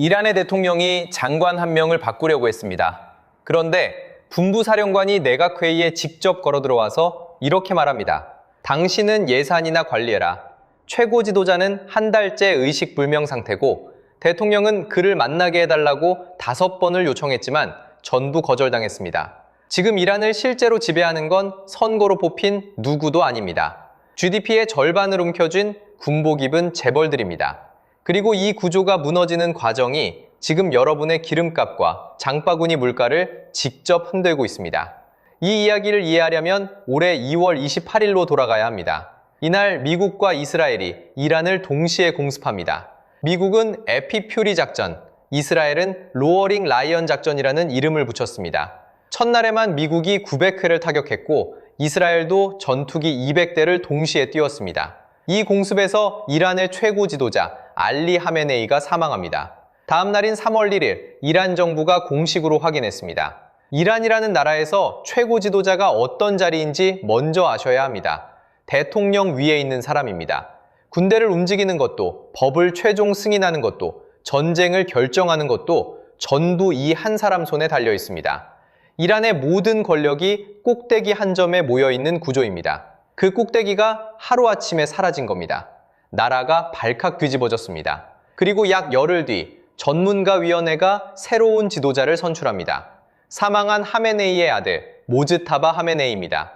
이란의 대통령이 장관 한 명을 바꾸려고 했습니다. 그런데 군부사령관이 내각회의에 직접 걸어들어와서 이렇게 말합니다. 당신은 예산이나 관리해라. 최고 지도자는 한 달째 의식불명 상태고 대통령은 그를 만나게 해달라고 5번을 요청했지만 전부 거절당했습니다. 지금 이란을 실제로 지배하는 건 선거로 뽑힌 누구도 아닙니다. GDP의 절반을 움켜쥔 군복 입은 재벌들입니다. 그리고 이 구조가 무너지는 과정이 지금 여러분의 기름값과 장바구니 물가를 직접 흔들고 있습니다. 이 이야기를 이해하려면 올해 2월 28일로 돌아가야 합니다. 이날 미국과 이스라엘이 이란을 동시에 공습합니다. 미국은 에피퓨리 작전, 이스라엘은 로어링 라이언 작전이라는 이름을 붙였습니다. 첫날에만 미국이 900회를 타격했고 이스라엘도 전투기 200대를 동시에 띄웠습니다. 이 공습에서 이란의 최고 지도자 알리 하메네이가 사망합니다. 다음 날인 3월 1일 이란 정부가 공식으로 확인했습니다. 이란이라는 나라에서 최고 지도자가 어떤 자리인지 먼저 아셔야 합니다. 대통령 위에 있는 사람입니다. 군대를 움직이는 것도, 법을 최종 승인하는 것도, 전쟁을 결정하는 것도 전부 이 한 사람 손에 달려 있습니다. 이란의 모든 권력이 꼭대기 한 점에 모여 있는 구조입니다. 그 꼭대기가 하루아침에 사라진 겁니다. 나라가 발칵 뒤집어졌습니다. 그리고 약 열흘 뒤 전문가위원회가 새로운 지도자를 선출합니다. 사망한 하메네이의 아들 모즈타바 하메네이입니다.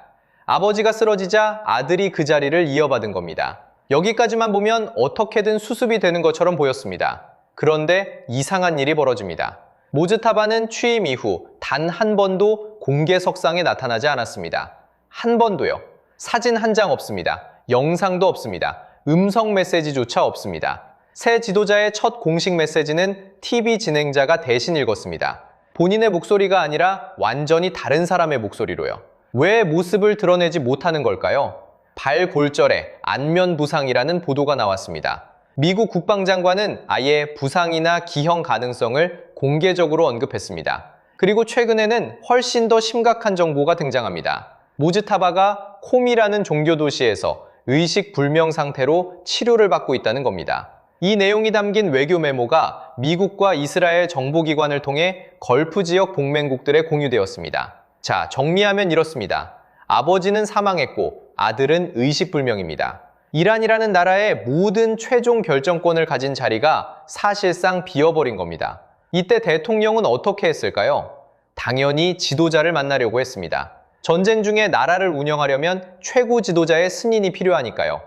아버지가 쓰러지자 아들이 그 자리를 이어받은 겁니다. 여기까지만 보면 어떻게든 수습이 되는 것처럼 보였습니다. 그런데 이상한 일이 벌어집니다. 모즈타바는 취임 이후 단 한 번도 공개석상에 나타나지 않았습니다. 한 번도요. 사진 한 장 없습니다. 영상도 없습니다. 음성 메시지조차 없습니다. 새 지도자의 첫 공식 메시지는 TV 진행자가 대신 읽었습니다. 본인의 목소리가 아니라 완전히 다른 사람의 목소리로요. 왜 모습을 드러내지 못하는 걸까요? 발골절에 안면 부상이라는 보도가 나왔습니다. 미국 국방장관은 아예 부상이나 기형 가능성을 공개적으로 언급했습니다. 그리고 최근에는 훨씬 더 심각한 정보가 등장합니다. 모즈타바가 콤이라는 종교 도시에서 의식불명 상태로 치료를 받고 있다는 겁니다. 이 내용이 담긴 외교 메모가 미국과 이스라엘 정보기관을 통해 걸프 지역 동맹국들에 공유되었습니다. 자, 정리하면 이렇습니다. 아버지는 사망했고 아들은 의식불명입니다. 이란이라는 나라의 모든 최종 결정권을 가진 자리가 사실상 비어버린 겁니다. 이때 대통령은 어떻게 했을까요? 당연히 지도자를 만나려고 했습니다. 전쟁 중에 나라를 운영하려면 최고 지도자의 승인이 필요하니까요.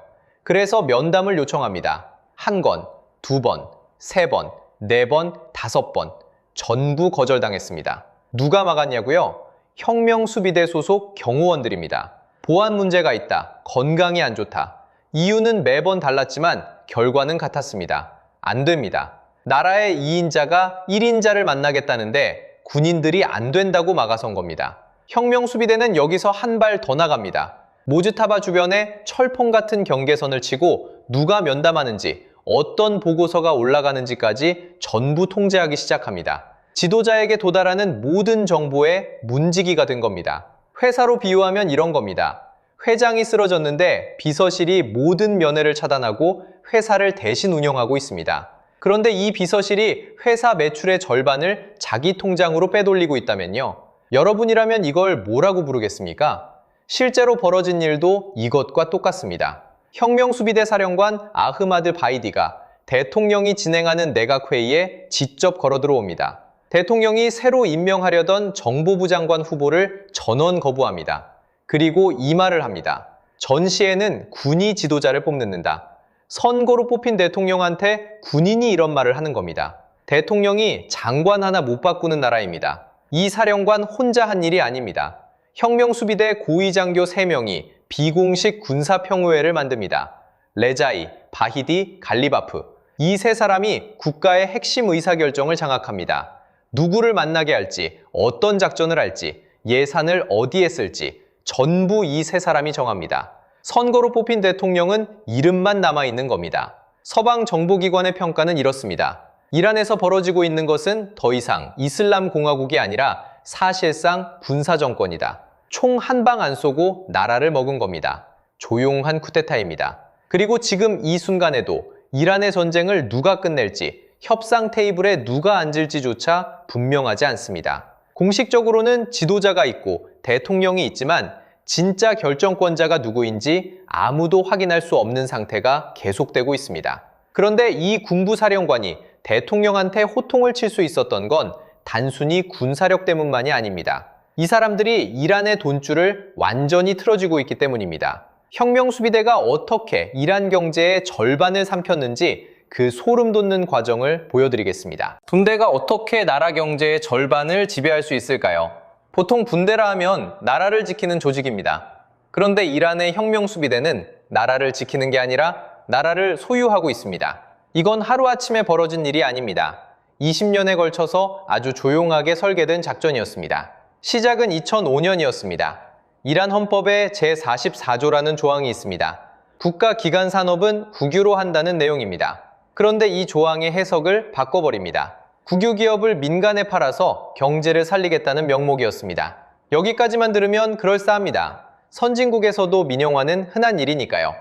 그래서 면담을 요청합니다. 1건, 2번, 3번, 4번, 5번 전부 거절당했습니다. 누가 막았냐고요? 혁명수비대 소속 경호원들입니다. 보안 문제가 있다. 건강이 안 좋다. 이유는 매번 달랐지만 결과는 같았습니다. 안 됩니다. 나라의 2인자가 1인자를 만나겠다는데 군인들이 안 된다고 막아선 겁니다. 혁명수비대는 여기서 한 발 더 나갑니다. 모즈타바 주변에 철봉 같은 경계선을 치고 누가 면담하는지, 어떤 보고서가 올라가는지까지 전부 통제하기 시작합니다. 지도자에게 도달하는 모든 정보에 문지기가 된 겁니다. 회사로 비유하면 이런 겁니다. 회장이 쓰러졌는데 비서실이 모든 면회를 차단하고 회사를 대신 운영하고 있습니다. 그런데 이 비서실이 회사 매출의 절반을 자기 통장으로 빼돌리고 있다면요. 여러분이라면 이걸 뭐라고 부르겠습니까? 실제로 벌어진 일도 이것과 똑같습니다. 혁명수비대 사령관 아흐마드 바이디가 대통령이 진행하는 내각회의에 직접 걸어 들어옵니다. 대통령이 새로 임명하려던 정보부 장관 후보를 전원 거부합니다. 그리고 이 말을 합니다. 전시에는 군이 지도자를 뽑는다. 선거로 뽑힌 대통령한테 군인이 이런 말을 하는 겁니다. 대통령이 장관 하나 못 바꾸는 나라입니다. 이 사령관 혼자 한 일이 아닙니다. 혁명수비대 고위장교 3명이 비공식 군사평의회를 만듭니다. 레자이, 바히디, 갈리바프. 이 세 사람이 국가의 핵심 의사결정을 장악합니다. 누구를 만나게 할지, 어떤 작전을 할지, 예산을 어디에 쓸지 전부 이 세 사람이 정합니다. 선거로 뽑힌 대통령은 이름만 남아있는 겁니다. 서방 정보기관의 평가는 이렇습니다. 이란에서 벌어지고 있는 것은 더 이상 이슬람 공화국이 아니라 사실상 군사정권이다. 총 한 방 안 쏘고 나라를 먹은 겁니다. 조용한 쿠데타입니다. 그리고 지금 이 순간에도 이란의 전쟁을 누가 끝낼지 협상 테이블에 누가 앉을지조차 분명하지 않습니다. 공식적으로는 지도자가 있고 대통령이 있지만 진짜 결정권자가 누구인지 아무도 확인할 수 없는 상태가 계속되고 있습니다. 그런데 이 군부사령관이 대통령한테 호통을 칠 수 있었던 건 단순히 군사력 때문만이 아닙니다. 이 사람들이 이란의 돈줄을 완전히 틀어쥐고 있기 때문입니다. 혁명수비대가 어떻게 이란 경제의 절반을 삼켰는지 그 소름 돋는 과정을 보여드리겠습니다. 분대가 어떻게 나라 경제의 절반을 지배할 수 있을까요? 보통 분대라 하면 나라를 지키는 조직입니다. 그런데 이란의 혁명수비대는 나라를 지키는 게 아니라 나라를 소유하고 있습니다. 이건 하루아침에 벌어진 일이 아닙니다. 20년에 걸쳐서 아주 조용하게 설계된 작전이었습니다. 시작은 2005년이었습니다. 이란 헌법에 제44조라는 조항이 있습니다. 국가 기간 산업은 국유로 한다는 내용입니다. 그런데 이 조항의 해석을 바꿔버립니다. 국유 기업을 민간에 팔아서 경제를 살리겠다는 명목이었습니다. 여기까지만 들으면 그럴싸합니다. 선진국에서도 민영화는 흔한 일이니까요.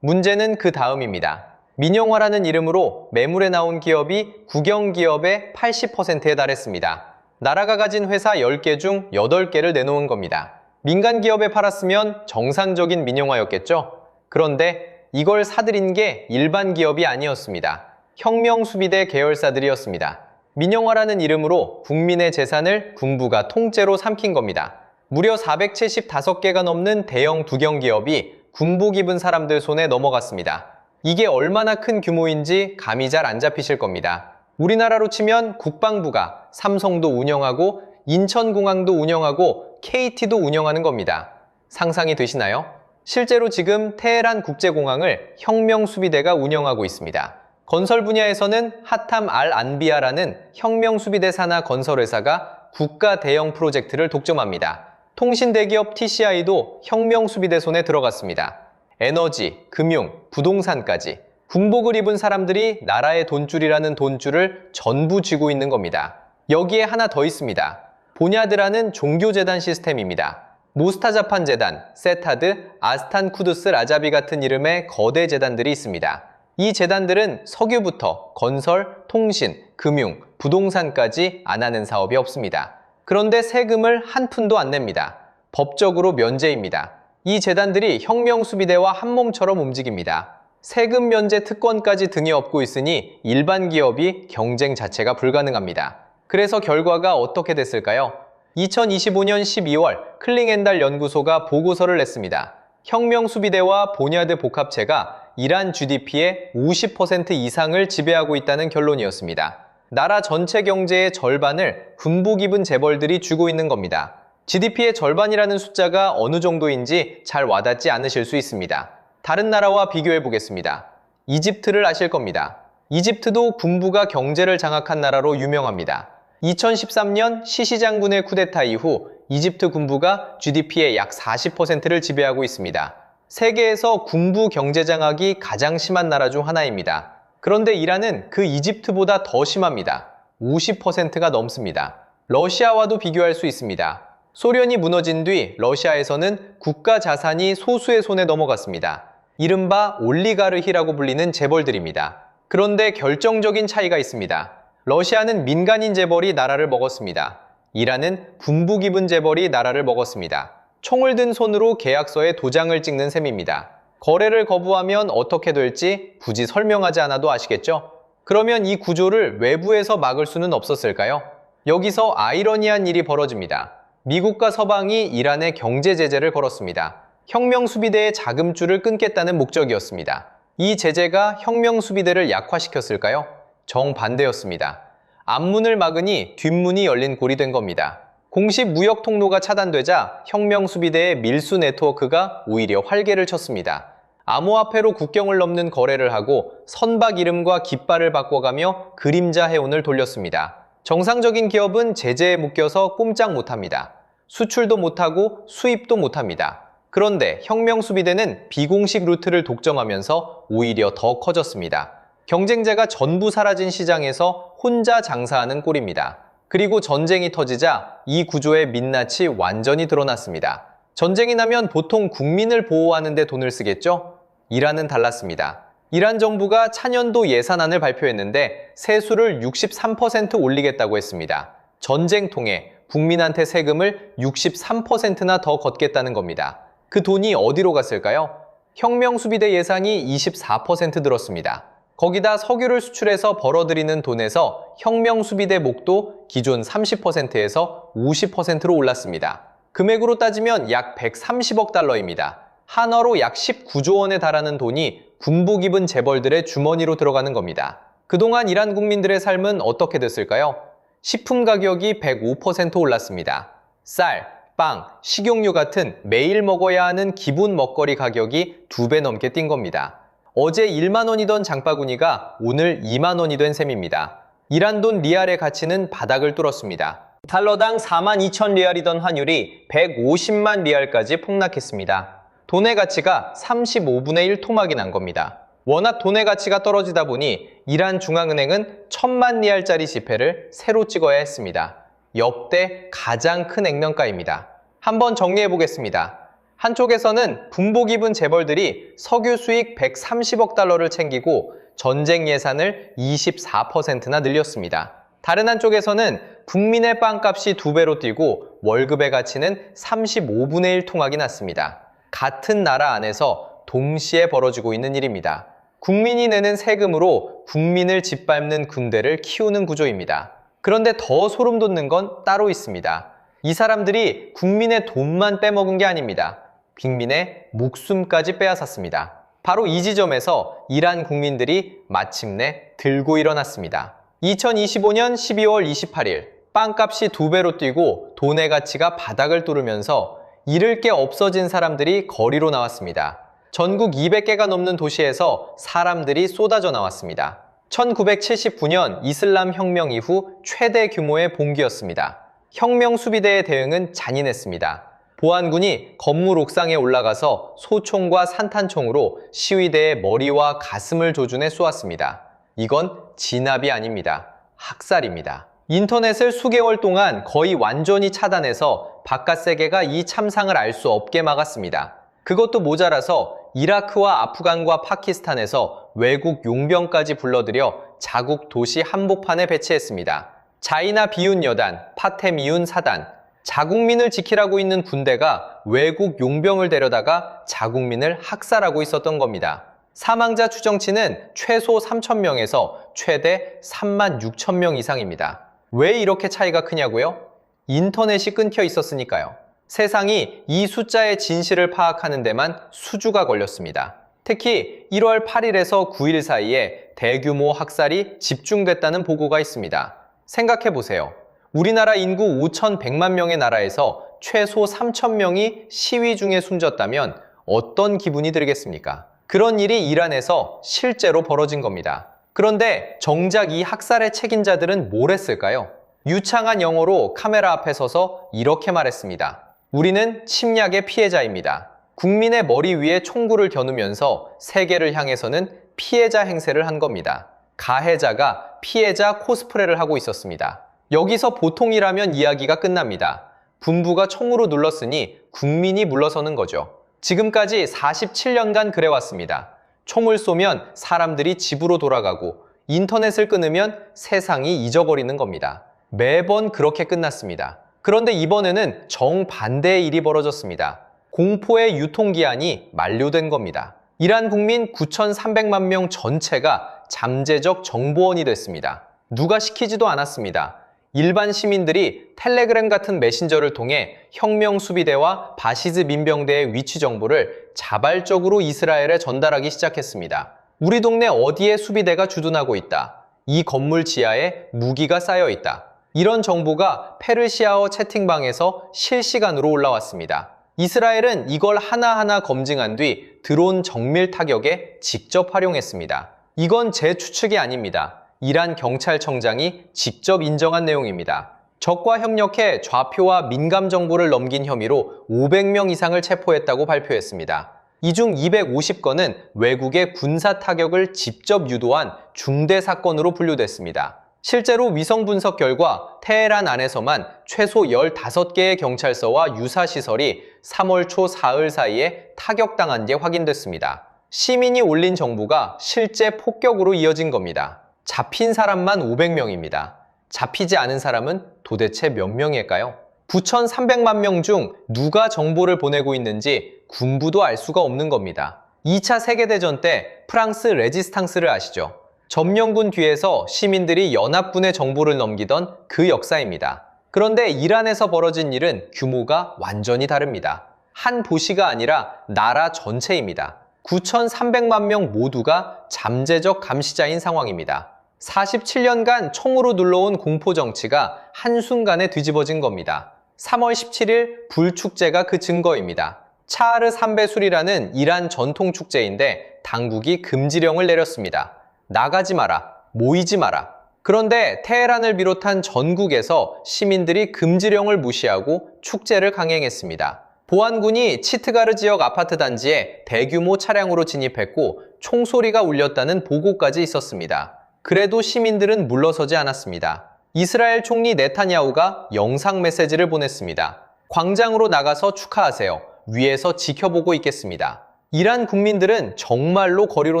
문제는 그 다음입니다. 민영화라는 이름으로 매물에 나온 기업이 국영기업의 80%에 달했습니다. 나라가 가진 회사 10개 중 8개를 내놓은 겁니다. 민간 기업에 팔았으면 정상적인 민영화였겠죠? 그런데 이걸 사들인 게 일반 기업이 아니었습니다. 혁명수비대 계열사들이었습니다. 민영화라는 이름으로 국민의 재산을 군부가 통째로 삼킨 겁니다. 무려 475개가 넘는 대형 두경기업이 군복 입은 사람들 손에 넘어갔습니다. 이게 얼마나 큰 규모인지 감이 잘 안 잡히실 겁니다. 우리나라로 치면 국방부가 삼성도 운영하고 인천공항도 운영하고 KT도 운영하는 겁니다. 상상이 되시나요? 실제로 지금 테헤란 국제공항을 혁명수비대가 운영하고 있습니다. 건설 분야에서는 하탐 알 안비아라는 혁명수비대 산하 건설회사가 국가 대형 프로젝트를 독점합니다. 통신 대기업 TCI도 혁명수비대 손에 들어갔습니다. 에너지, 금융, 부동산까지 군복을 입은 사람들이 나라의 돈줄이라는 돈줄을 전부 쥐고 있는 겁니다. 여기에 하나 더 있습니다. 보냐드라는 종교재단 시스템입니다. 모스타자판 재단, 세타드, 아스탄 쿠두스 라자비 같은 이름의 거대 재단들이 있습니다. 이 재단들은 석유부터 건설, 통신, 금융, 부동산까지 안 하는 사업이 없습니다. 그런데 세금을 한 푼도 안 냅니다. 법적으로 면제입니다. 이 재단들이 혁명수비대와 한몸처럼 움직입니다. 세금 면제 특권까지 등에 업고 있으니 일반 기업이 경쟁 자체가 불가능합니다. 그래서 결과가 어떻게 됐을까요? 2025년 12월 클링앤달 연구소가 보고서를 냈습니다. 혁명수비대와 보냐드 복합체가 이란 GDP의 50% 이상을 지배하고 있다는 결론이었습니다. 나라 전체 경제의 절반을 군복 입은 재벌들이 쥐고 있는 겁니다. GDP의 절반이라는 숫자가 어느 정도인지 잘 와닿지 않으실 수 있습니다. 다른 나라와 비교해 보겠습니다. 이집트를 아실 겁니다. 이집트도 군부가 경제를 장악한 나라로 유명합니다. 2013년 시시 장군의 쿠데타 이후 이집트 군부가 GDP의 약 40%를 지배하고 있습니다. 세계에서 군부 경제 장악이 가장 심한 나라 중 하나입니다. 그런데 이란은 그 이집트보다 더 심합니다. 50%가 넘습니다. 러시아와도 비교할 수 있습니다. 소련이 무너진 뒤 러시아에서는 국가 자산이 소수의 손에 넘어갔습니다. 이른바 올리가르히라고 불리는 재벌들입니다. 그런데 결정적인 차이가 있습니다. 러시아는 민간인 재벌이 나라를 먹었습니다. 이란은 군복 입은 재벌이 나라를 먹었습니다. 총을 든 손으로 계약서에 도장을 찍는 셈입니다. 거래를 거부하면 어떻게 될지 굳이 설명하지 않아도 아시겠죠? 그러면 이 구조를 외부에서 막을 수는 없었을까요? 여기서 아이러니한 일이 벌어집니다. 미국과 서방이 이란에 경제 제재를 걸었습니다. 혁명수비대의 자금줄을 끊겠다는 목적이었습니다. 이 제재가 혁명수비대를 약화시켰을까요? 정반대였습니다. 앞문을 막으니 뒷문이 열린 꼴이 된 겁니다. 공식 무역 통로가 차단되자 혁명수비대의 밀수 네트워크가 오히려 활개를 쳤습니다. 암호화폐로 국경을 넘는 거래를 하고 선박 이름과 깃발을 바꿔가며 그림자 해운을 돌렸습니다. 정상적인 기업은 제재에 묶여서 꼼짝 못합니다. 수출도 못하고 수입도 못합니다. 그런데 혁명수비대는 비공식 루트를 독점하면서 오히려 더 커졌습니다. 경쟁자가 전부 사라진 시장에서 혼자 장사하는 꼴입니다. 그리고 전쟁이 터지자 이 구조의 민낯이 완전히 드러났습니다. 전쟁이 나면 보통 국민을 보호하는 데 돈을 쓰겠죠? 이란은 달랐습니다. 이란 정부가 차년도 예산안을 발표했는데 세수를 63% 올리겠다고 했습니다. 전쟁통에 국민한테 세금을 63%나 더 걷겠다는 겁니다. 그 돈이 어디로 갔을까요? 혁명수비대 예산이 24% 늘었습니다. 거기다 석유를 수출해서 벌어들이는 돈에서 혁명수비대 목도 기존 30%에서 50%로 올랐습니다. 금액으로 따지면 약 130억 달러입니다. 한화로 약 19조 원에 달하는 돈이 군복 입은 재벌들의 주머니로 들어가는 겁니다. 그동안 이란 국민들의 삶은 어떻게 됐을까요? 식품 가격이 105% 올랐습니다. 쌀, 빵, 식용유 같은 매일 먹어야 하는 기본 먹거리 가격이 2배 넘게 뛴 겁니다. 어제 1만 원이던 장바구니가 오늘 2만 원이 된 셈입니다. 이란 돈 리알의 가치는 바닥을 뚫었습니다. 달러당 4만 2천 리알이던 환율이 150만 리알까지 폭락했습니다. 돈의 가치가 35분의 1 토막이 난 겁니다. 워낙 돈의 가치가 떨어지다 보니 이란 중앙은행은 1000만 리알짜리 지폐를 새로 찍어야 했습니다. 역대 가장 큰 액면가입니다. 한번 정리해 보겠습니다. 한쪽에서는 군복 입은 재벌들이 석유 수익 130억 달러를 챙기고 전쟁 예산을 24%나 늘렸습니다. 다른 한쪽에서는 국민의 빵값이 2배로 뛰고 월급의 가치는 35분의 1 토막이 났습니다. 같은 나라 안에서 동시에 벌어지고 있는 일입니다. 국민이 내는 세금으로 국민을 짓밟는 군대를 키우는 구조입니다. 그런데 더 소름 돋는 건 따로 있습니다. 이 사람들이 국민의 돈만 빼먹은 게 아닙니다. 국민의 목숨까지 빼앗았습니다. 바로 이 지점에서 이란 국민들이 마침내 들고 일어났습니다. 2025년 12월 28일 빵값이 2배로 뛰고 돈의 가치가 바닥을 뚫으면서 잃을 게 없어진 사람들이 거리로 나왔습니다. 전국 200개가 넘는 도시에서 사람들이 쏟아져 나왔습니다. 1979년 이슬람 혁명 이후 최대 규모의 봉기였습니다. 혁명 수비대의 대응은 잔인했습니다. 보안군이 건물 옥상에 올라가서 소총과 산탄총으로 시위대의 머리와 가슴을 조준해 쏘았습니다. 이건 진압이 아닙니다. 학살입니다. 인터넷을 수개월 동안 거의 완전히 차단해서 바깥 세계가 이 참상을 알 수 없게 막았습니다. 그것도 모자라서 이라크와 아프간과 파키스탄에서 외국 용병까지 불러들여 자국 도시 한복판에 배치했습니다. 자이나 비윤 여단, 파테미윤 사단, 자국민을 지키라고 있는 군대가 외국 용병을 데려다가 자국민을 학살하고 있었던 겁니다. 사망자 추정치는 최소 3,000명에서 최대 3만 6천 명 이상입니다. 왜 이렇게 차이가 크냐고요? 인터넷이 끊겨 있었으니까요. 세상이 이 숫자의 진실을 파악하는 데만 수주가 걸렸습니다. 특히 1월 8일에서 9일 사이에 대규모 학살이 집중됐다는 보고가 있습니다. 생각해보세요. 우리나라 인구 5,100만 명의 나라에서 최소 3,000명이 시위 중에 숨졌다면 어떤 기분이 들겠습니까? 그런 일이 이란에서 실제로 벌어진 겁니다. 그런데 정작 이 학살의 책임자들은 뭘 했을까요? 유창한 영어로 카메라 앞에 서서 이렇게 말했습니다. 우리는 침략의 피해자입니다. 국민의 머리 위에 총구를 겨누면서 세계를 향해서는 피해자 행세를 한 겁니다. 가해자가 피해자 코스프레를 하고 있었습니다. 여기서 보통이라면 이야기가 끝납니다. 군부가 총으로 눌렀으니 국민이 물러서는 거죠. 지금까지 47년간 그래왔습니다. 총을 쏘면 사람들이 집으로 돌아가고 인터넷을 끊으면 세상이 잊어버리는 겁니다. 매번 그렇게 끝났습니다. 그런데 이번에는 정반대의 일이 벌어졌습니다. 공포의 유통기한이 만료된 겁니다. 이란 국민 9,300만 명 전체가 잠재적 정보원이 됐습니다. 누가 시키지도 않았습니다. 일반 시민들이 텔레그램 같은 메신저를 통해 혁명 수비대와 바시즈 민병대의 위치 정보를 자발적으로 이스라엘에 전달하기 시작했습니다. 우리 동네 어디에 수비대가 주둔하고 있다. 이 건물 지하에 무기가 쌓여 있다. 이런 정보가 페르시아어 채팅방에서 실시간으로 올라왔습니다. 이스라엘은 이걸 하나하나 검증한 뒤 드론 정밀 타격에 직접 활용했습니다. 이건 제 추측이 아닙니다. 이란 경찰청장이 직접 인정한 내용입니다. 적과 협력해 좌표와 민감 정보를 넘긴 혐의로 500명 이상을 체포했다고 발표했습니다. 이 중 250건은 외국의 군사 타격을 직접 유도한 중대 사건으로 분류됐습니다. 실제로 위성 분석 결과 테헤란 안에서만 최소 15개의 경찰서와 유사시설이 3월 초 사흘 사이에 타격당한 게 확인됐습니다. 시민이 올린 정보가 실제 폭격으로 이어진 겁니다. 잡힌 사람만 500명입니다. 잡히지 않은 사람은 도대체 몇 명일까요? 9,300만 명 중 누가 정보를 보내고 있는지 군부도 알 수가 없는 겁니다. 2차 세계대전 때 프랑스 레지스탕스를 아시죠? 점령군 뒤에서 시민들이 연합군의 정보를 넘기던 그 역사입니다. 그런데 이란에서 벌어진 일은 규모가 완전히 다릅니다. 한 도시가 아니라 나라 전체입니다. 9,300만 명 모두가 잠재적 감시자인 상황입니다. 47년간 총으로 눌러온 공포 정치가 한순간에 뒤집어진 겁니다. 3월 17일 불축제가 그 증거입니다. 차하르 3배술이라는 이란 전통 축제인데 당국이 금지령을 내렸습니다. 나가지 마라, 모이지 마라. 그런데 테헤란을 비롯한 전국에서 시민들이 금지령을 무시하고 축제를 강행했습니다. 보안군이 치트가르 지역 아파트 단지에 대규모 차량으로 진입했고 총소리가 울렸다는 보고까지 있었습니다. 그래도 시민들은 물러서지 않았습니다. 이스라엘 총리 네타냐후가 영상 메시지를 보냈습니다. 광장으로 나가서 축하하세요. 위에서 지켜보고 있겠습니다. 이란 국민들은 정말로 거리로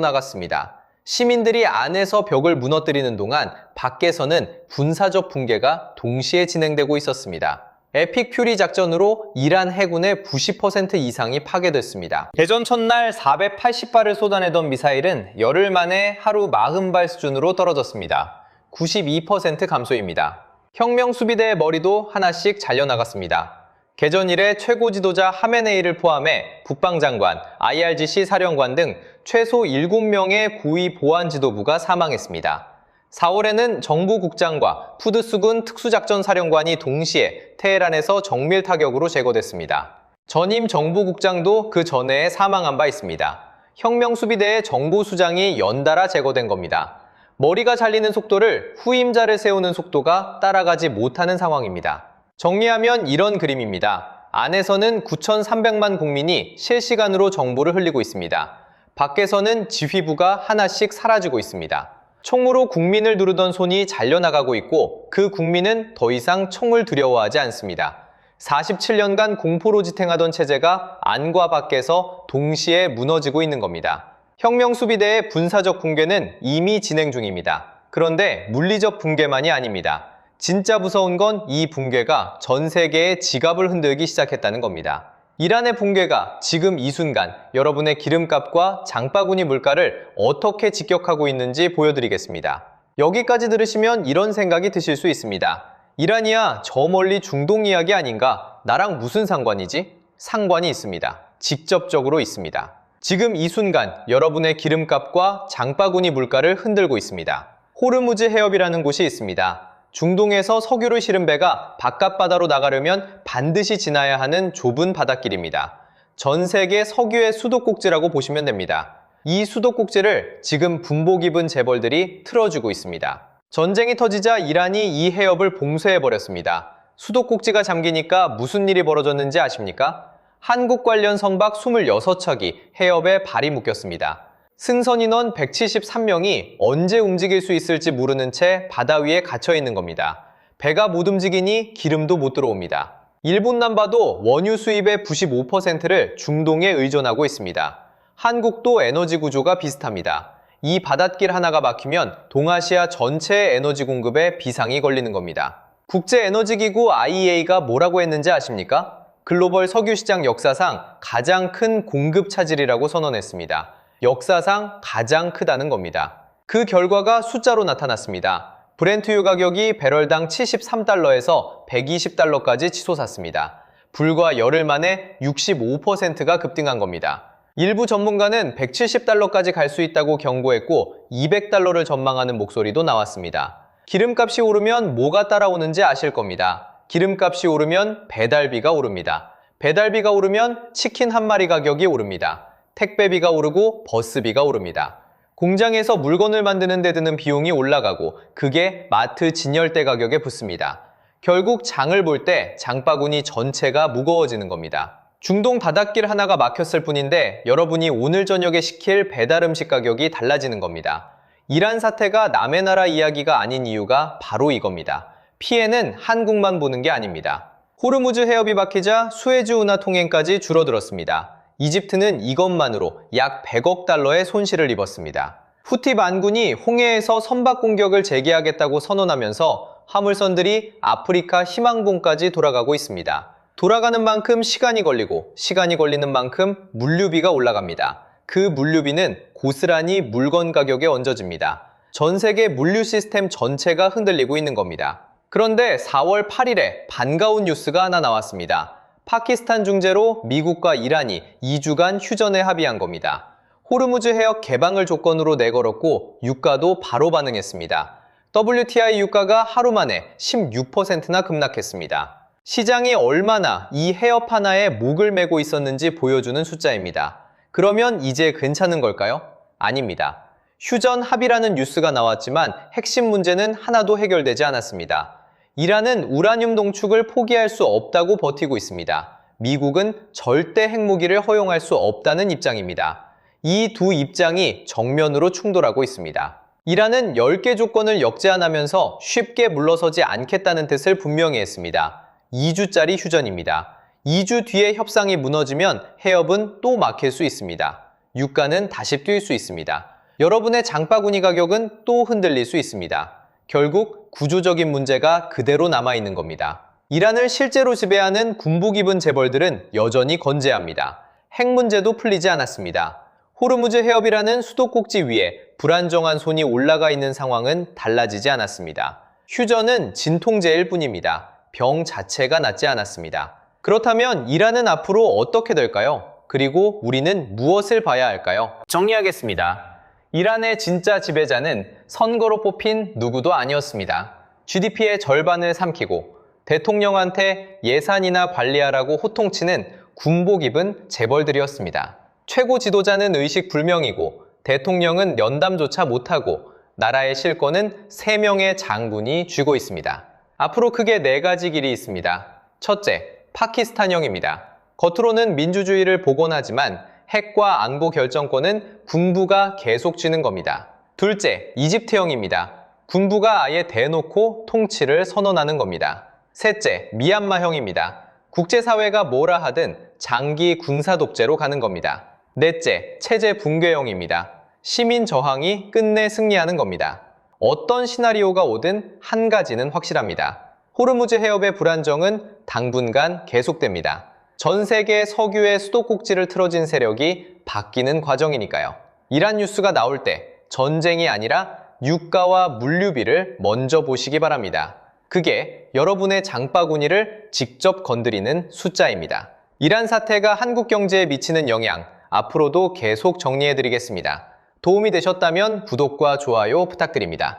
나갔습니다. 시민들이 안에서 벽을 무너뜨리는 동안 밖에서는 군사적 붕괴가 동시에 진행되고 있었습니다. 에픽 퓨리 작전으로 이란 해군의 90% 이상이 파괴됐습니다. 개전 첫날 480발을 쏟아내던 미사일은 열흘 만에 하루 40발 수준으로 떨어졌습니다. 92% 감소입니다. 혁명 수비대의 머리도 하나씩 잘려나갔습니다. 개전 이래 최고 지도자 하메네이를 포함해 국방장관, IRGC 사령관 등 최소 7명의 고위 보안 지도부가 사망했습니다. 4월에는 정부 국장과 푸드수군 특수작전 사령관이 동시에 테헤란에서 정밀 타격으로 제거됐습니다. 전임 정부 국장도 그 전해에 사망한 바 있습니다. 혁명 수비대의 정보수장이 연달아 제거된 겁니다. 머리가 잘리는 속도를 후임자를 세우는 속도가 따라가지 못하는 상황입니다. 정리하면 이런 그림입니다. 안에서는 9,300만 국민이 실시간으로 정보를 흘리고 있습니다. 밖에서는 지휘부가 하나씩 사라지고 있습니다. 총으로 국민을 누르던 손이 잘려나가고 있고 그 국민은 더 이상 총을 두려워하지 않습니다. 47년간 공포로 지탱하던 체제가 안과 밖에서 동시에 무너지고 있는 겁니다. 혁명 수비대의 군사적 붕괴는 이미 진행 중입니다. 그런데 물리적 붕괴만이 아닙니다. 진짜 무서운 건 이 붕괴가 전 세계의 지갑을 흔들기 시작했다는 겁니다. 이란의 붕괴가 지금 이 순간 여러분의 기름값과 장바구니 물가를 어떻게 직격하고 있는지 보여드리겠습니다. 여기까지 들으시면 이런 생각이 드실 수 있습니다. 이란이야 저 멀리 중동 이야기 아닌가? 나랑 무슨 상관이지? 상관이 있습니다. 직접적으로 있습니다. 지금 이 순간 여러분의 기름값과 장바구니 물가를 흔들고 있습니다. 호르무즈 해협이라는 곳이 있습니다. 중동에서 석유를 실은 배가 바깥바다로 나가려면 반드시 지나야 하는 좁은 바닷길입니다. 전 세계 석유의 수도꼭지라고 보시면 됩니다. 이 수도꼭지를 지금 분복 입은 재벌들이 틀어주고 있습니다. 전쟁이 터지자 이란이 이 해협을 봉쇄해버렸습니다. 수도꼭지가 잠기니까 무슨 일이 벌어졌는지 아십니까? 한국 관련 선박 26척이 해협에 발이 묶였습니다. 승선 인원 173명이 언제 움직일 수 있을지 모르는 채 바다 위에 갇혀 있는 겁니다. 배가 못 움직이니 기름도 못 들어옵니다. 일본만 봐도 원유 수입의 95%를 중동에 의존하고 있습니다. 한국도 에너지 구조가 비슷합니다. 이 바닷길 하나가 막히면 동아시아 전체의 에너지 공급에 비상이 걸리는 겁니다. 국제에너지기구 IEA가 뭐라고 했는지 아십니까? 글로벌 석유시장 역사상 가장 큰 공급 차질이라고 선언했습니다. 역사상 가장 크다는 겁니다. 그 결과가 숫자로 나타났습니다. 브렌트유 가격이 배럴당 73달러에서 120달러까지 치솟았습니다. 불과 열흘 만에 65%가 급등한 겁니다. 일부 전문가는 170달러까지 갈 수 있다고 경고했고 200달러를 전망하는 목소리도 나왔습니다. 기름값이 오르면 뭐가 따라오는지 아실 겁니다. 기름값이 오르면 배달비가 오릅니다. 배달비가 오르면 치킨 한 마리 가격이 오릅니다. 택배비가 오르고 버스비가 오릅니다. 공장에서 물건을 만드는 데 드는 비용이 올라가고 그게 마트 진열대 가격에 붙습니다. 결국 장을 볼 때 장바구니 전체가 무거워지는 겁니다. 중동 바닷길 하나가 막혔을 뿐인데 여러분이 오늘 저녁에 시킬 배달 음식 가격이 달라지는 겁니다. 이란 사태가 남의 나라 이야기가 아닌 이유가 바로 이겁니다. 피해는 한국만 보는 게 아닙니다. 호르무즈 해협이 막히자 수에즈 운하 통행까지 줄어들었습니다. 이집트는 이것만으로 약 100억 달러의 손실을 입었습니다. 후티 반군이 홍해에서 선박 공격을 재개하겠다고 선언하면서 화물선들이 아프리카 희망봉까지 돌아가고 있습니다. 돌아가는 만큼 시간이 걸리고 시간이 걸리는 만큼 물류비가 올라갑니다. 그 물류비는 고스란히 물건 가격에 얹어집니다. 전 세계 물류 시스템 전체가 흔들리고 있는 겁니다. 그런데 4월 8일에 반가운 뉴스가 하나 나왔습니다. 파키스탄 중재로 미국과 이란이 2주간 휴전에 합의한 겁니다. 호르무즈 해역 개방을 조건으로 내걸었고 유가도 바로 반응했습니다. WTI 유가가 하루 만에 16%나 급락했습니다. 시장이 얼마나 이 해협 하나에 목을 메고 있었는지 보여주는 숫자입니다. 그러면 이제 괜찮은 걸까요? 아닙니다. 휴전 합의라는 뉴스가 나왔지만 핵심 문제는 하나도 해결되지 않았습니다. 이란은 우라늄 동축을 포기할 수 없다고 버티고 있습니다. 미국은 절대 핵무기를 허용할 수 없다는 입장입니다. 이 두 입장이 정면으로 충돌하고 있습니다. 이란은 10개 조건을 역제안하면서 쉽게 물러서지 않겠다는 뜻을 분명히 했습니다. 2주짜리 휴전입니다. 2주 뒤에 협상이 무너지면 해협은 또 막힐 수 있습니다. 유가는 다시 뛸 수 있습니다. 여러분의 장바구니 가격은 또 흔들릴 수 있습니다. 결국 구조적인 문제가 그대로 남아있는 겁니다. 이란을 실제로 지배하는 군복 입은 재벌들은 여전히 건재합니다. 핵 문제도 풀리지 않았습니다. 호르무즈 해협이라는 수도꼭지 위에 불안정한 손이 올라가 있는 상황은 달라지지 않았습니다. 휴전은 진통제일 뿐입니다. 병 자체가 낫지 않았습니다. 그렇다면 이란은 앞으로 어떻게 될까요? 그리고 우리는 무엇을 봐야 할까요? 정리하겠습니다. 이란의 진짜 지배자는 선거로 뽑힌 누구도 아니었습니다. GDP의 절반을 삼키고 대통령한테 예산이나 관리하라고 호통치는 군복 입은 재벌들이었습니다. 최고 지도자는 의식불명이고 대통령은 연담조차 못하고 나라의 실권은 3명의 장군이 쥐고 있습니다. 앞으로 크게 4가지 길이 있습니다. 첫째, 파키스탄형입니다. 겉으로는 민주주의를 복원하지만 핵과 안보 결정권은 군부가 계속 쥐는 겁니다. 둘째, 이집트형입니다. 군부가 아예 대놓고 통치를 선언하는 겁니다. 셋째, 미얀마형입니다. 국제사회가 뭐라 하든 장기 군사 독재로 가는 겁니다. 넷째, 체제 붕괴형입니다. 시민 저항이 끝내 승리하는 겁니다. 어떤 시나리오가 오든 한 가지는 확실합니다. 호르무즈 해협의 불안정은 당분간 계속됩니다. 전 세계 석유의 수도꼭지를 틀어진 세력이 바뀌는 과정이니까요. 이란 뉴스가 나올 때 전쟁이 아니라 유가와 물류비를 먼저 보시기 바랍니다. 그게 여러분의 장바구니를 직접 건드리는 숫자입니다. 이란 사태가 한국 경제에 미치는 영향, 앞으로도 계속 정리해드리겠습니다. 도움이 되셨다면 구독과 좋아요 부탁드립니다.